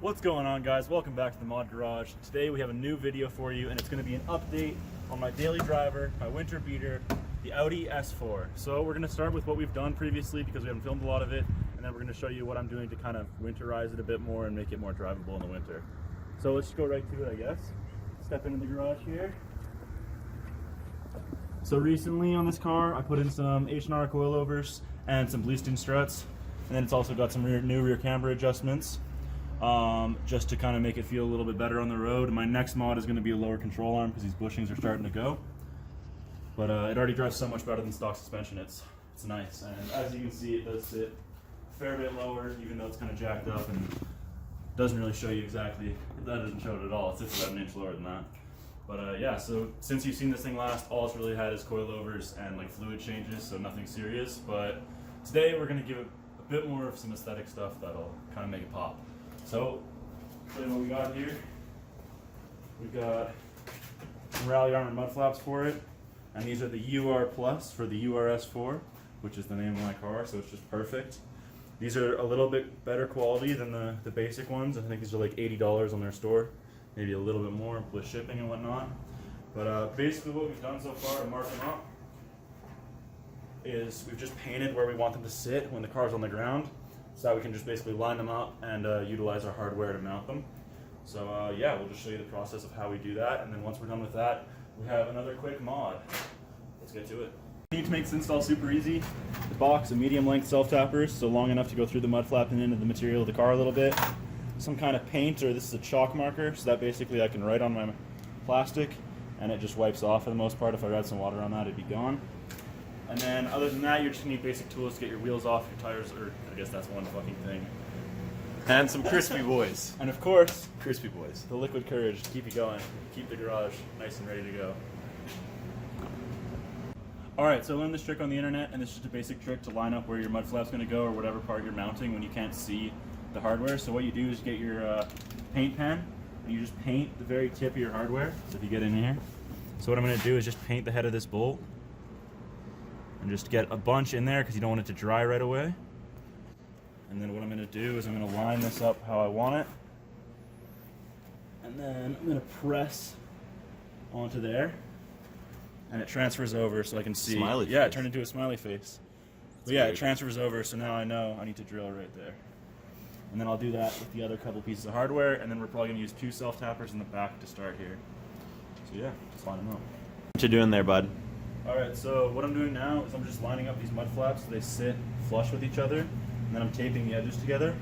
What's going on, guys? Welcome back to the Mod Garage. Today we have a new video for you, and it's going to be an update on my daily driver, my winter beater, the Audi S4. So we're going to start with what we've done previously because we haven't filmed a lot of it, and then we're going to show you what I'm doing to kind of winterize it a bit more and make it more drivable in the winter. So let's just go right to it, I guess. Step into the garage here. So recently on this car, I put in some H&R coilovers and some Bluestone struts, and then it's also got some new rear camber adjustments. Just to kind of make it feel a little bit better on the road. My next mod is going to be a lower control arm because these bushings are starting to go. But it already drives so much better than stock suspension. It's nice, and as you can see, it does sit a fair bit lower, even though it's kind of jacked up and doesn't really show you exactly. That doesn't show it at all. It sits about an inch lower than that. But yeah, so since you've seen this thing last, all it's really had is coilovers and like fluid changes, so nothing serious. But today we're going to give it a bit more of some aesthetic stuff that'll kind of make it pop. So, show you what we got here. We've got some Rally Armor mud flaps for it, and these are the UR Plus for the URS4, which is the name of my car, so it's just perfect. These are a little bit better quality than the basic ones. I think these are like $80 on their store, maybe a little bit more with shipping and whatnot. But basically what we've done so far to mark them up is we've just painted where we want them to sit when the car's on the ground, so that we can just basically line them up and utilize our hardware to mount them. So yeah, we'll just show you the process of how we do that, and then once we're done with that, we have another quick mod. Let's get to it. You need to make this install super easy. The box of medium length self tappers, so long enough to go through the mud flap and into the material of the car a little bit. Some kind of paint, or this is a chalk marker, so that basically I can write on my plastic and it just wipes off for the most part. If I add some water on that, it'd be gone. And then other than that, you just need basic tools to get your wheels off, your tires, or I guess that's one fucking thing. And some crispy boys. And of course, Crispy boys. the liquid courage to keep you going, keep the garage nice and ready to go. Alright, so I learned this trick on the internet, and it's just a basic trick to line up where your mud flap's going to go or whatever part you're mounting when you can't see the hardware. So what you do is get your paint pen, and you just paint the very tip of your hardware. So if you get in here. So what I'm going to do is just paint the head of this bolt. And just get a bunch in there because you don't want it to dry right away. And then what I'm going to do is I'm going to line this up how I want it. And then I'm going to press onto there. And it transfers over so I can see. Smiley face. Yeah, it turned into a smiley face. But yeah, it transfers over, so now I know I need to drill right there. And then I'll do that with the other couple pieces of hardware, and then we're probably going to use 2 self-tappers in the back to start here. So yeah, just line them up. What you doing there, bud? Alright, so what I'm doing now is I'm just lining up these mud flaps so they sit flush with each other, and then I'm taping the edges together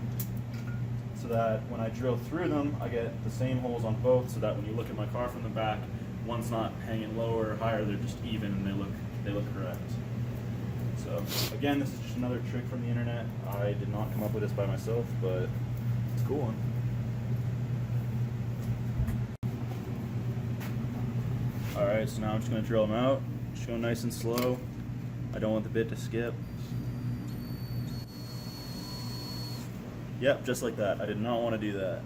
so that when I drill through them, I get the same holes on both, so that when you look at my car from the back, one's not hanging lower or higher, they're just even and they look correct. So again, this is just another trick from the internet. I did not come up with this by myself, but it's a cool one. Alright, so now I'm just going to drill them out. Just go nice and slow. I don't want the bit to skip. Yep, just like that. I did not want to do that.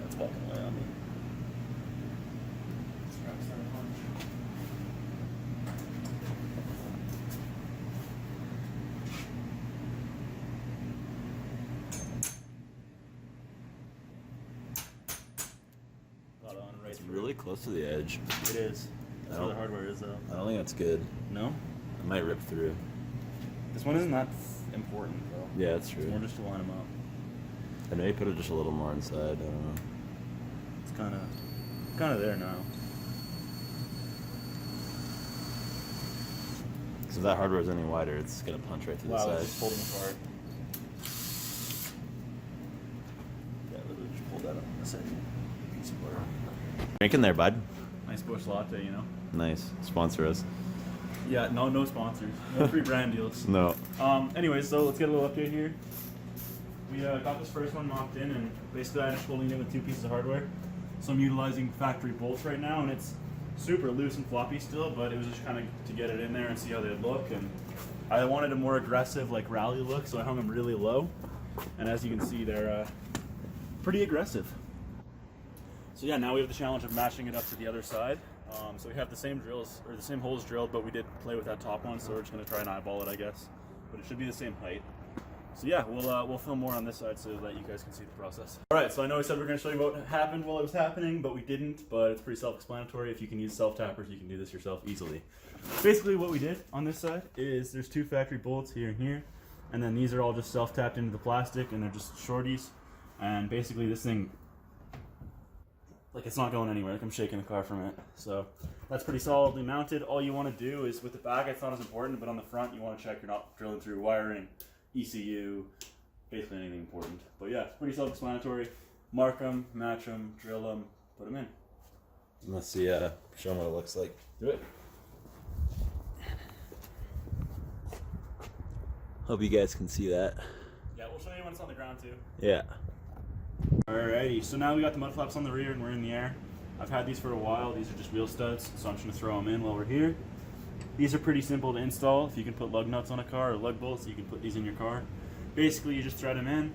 That's walking away on me. It's really close to the edge. It is. That's where the hardware is, though. I don't think that's good. No? It might rip through. This one isn't that important, though. Yeah, that's It's true. more just to line them up. I know you put it just a little more inside. I don't know. It's kind of there now. Because if that hardware is any wider, it's gonna punch right through Wow, the let's just side. pull them apart. Yeah, literally just pulled that up in a second. Piece of butter. Drinking there, bud. Nice bush latte, you know? Nice. Sponsor us. Yeah, no sponsors. No free brand deals. No. Anyways, so let's get a little update here. We got this first one mocked in, and basically I'm just holding it with 2 pieces of hardware. So I'm utilizing factory bolts right now, and it's super loose and floppy still, but it was just kind of to get it in there and see how they look. And I wanted a more aggressive, like rally look, so I hung them really low. And as you can see, they're pretty aggressive. So yeah, now we have the challenge of matching it up to the other side. So we have the same drills, or the same holes drilled, but we did play with that top one, so we're just going to try and eyeball it, I guess. But it should be the same height. So yeah, we'll film more on this side so that you guys can see the process. All right, so I know I said we are going to show you what happened while it was happening, but we didn't. But it's pretty self-explanatory. If you can use self-tappers, you can do this yourself easily. Basically, what we did on this side is there's 2 factory bolts here and here, and then these are all just self-tapped into the plastic, and they're just shorties. And basically, this thing, like, it's not going anywhere. Like, I'm shaking the car from it. So that's pretty solidly mounted. All you want to do is with the back, it's not as important, but on the front, you want to check you're not drilling through wiring, ECU, basically anything important. But yeah, it's pretty self-explanatory. Mark them, match them, drill them, put them in. Let's see, show them what it looks like. Do it. Hope you guys can see that. Yeah, we'll show you when it's on the ground too. Yeah. Alrighty, so now we got the mud flaps on the rear and we're in the air. I've had these for a while. These are just wheel studs, so I'm just going to throw them in while we're here. These are pretty simple to install. If you can put lug nuts on a car or lug bolts, you can put these in your car. Basically, you just thread them in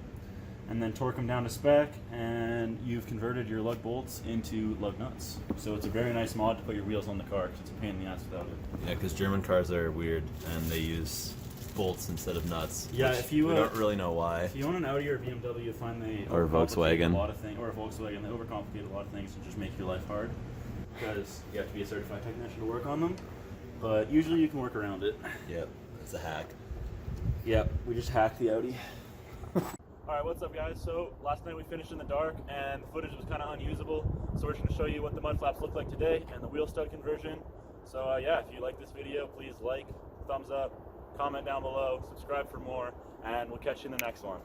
and then torque them down to spec, and you've converted your lug bolts into lug nuts. So it's a very nice mod to put your wheels on the car because it's a pain in the ass without it. Yeah, because German cars are weird and they use bolts instead of nuts. Yeah, if you we don't really know why. If you own an Audi or a BMW, you find they or Volkswagen, a lot of things, or a Volkswagen, they overcomplicate a lot of things and just make your life hard because you have to be a certified technician to work on them. But usually you can work around it. Yep, it's a hack. Yep, we just hacked the Audi. Alright, what's up guys? So last night we finished in the dark and the footage was kind of unusable. So we're just going to show you what the mud flaps look like today and the wheel stud conversion. So yeah, if you like this video, please like, thumbs up, comment down below, subscribe for more, and we'll catch you in the next one.